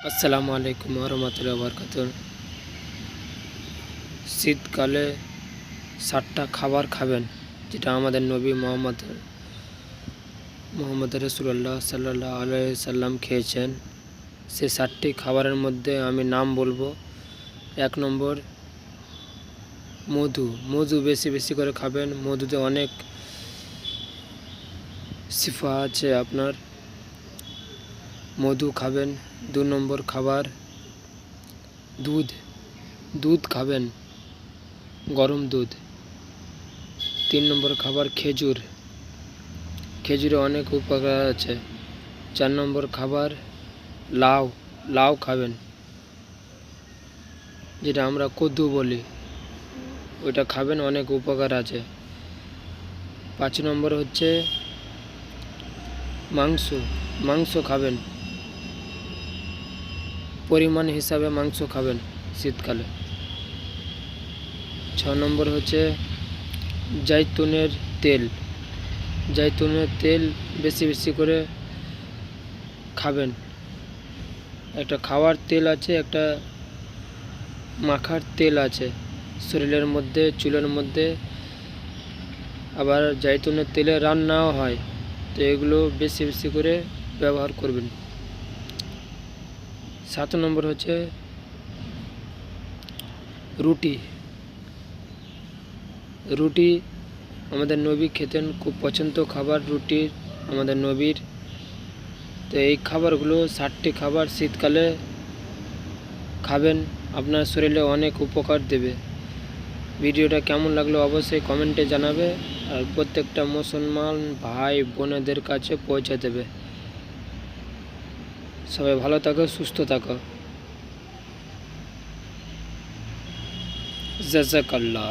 আসসালামু আলাইকুম রহমতুল্লাহি বারাকাতুহু। শীতকালে 7টা খাবার খাবেন, যেটা আমাদের নবী মোহাম্মদ রাসূলুল্লাহ সাল্লাল্লাহু আলাইহি সাল্লাম খেয়েছেন। সে 7টি খাবারের মধ্যে আমি নাম বলবো। 1 নম্বর মধু বেশি বেশি করে খাবেন। মধুতে অনেক শিফা আছে, আপনার মধু খাবেন। 2 নম্বর খাবার দুধ খাবেন, গরম দুধ। 3 নম্বর খাবার খেজুরে অনেক উপকার আছে। 4 নম্বর খাবার লাউ খাবেন, যেটা আমরা কদ্দু বলি, ওইটা খাবেন, অনেক উপকার আছে। 5 নম্বর হচ্ছে মাংস খাবেন, পরিমাণ হিসাবে মাংস খাবেন শীতকালে। 6 নম্বর হচ্ছে জাইতুনের তেল বেশি বেশি করে খাবেন। একটা খাওয়ার তেল আছে, একটা মাখার তেল আছে শরীরের মধ্যে, চুলের মধ্যে। আবার জাইতুনের তেলে রান্নাও হয়, তো এগুলো বেশি বেশি করে ব্যবহার করবেন। 7 নম্বর হচ্ছে রুটি আমাদের নবী খেতেন, খুব পছন্দ খাবার রুটি আমাদের নবীর। তো এই খাবারগুলো 7টি খাবার শীতকালে খাবেন, আপনার শরীরে অনেক উপকার দেবে। ভিডিওটা কেমন লাগলো অবশ্যই কমেন্টে জানাবে, আর প্রত্যেকটা মুসলমান ভাই বোনেদের কাছে পৌঁছে দেবে। সবাই ভালো থাকো, সুস্থ থাকো। জাযাকাল্লাহ।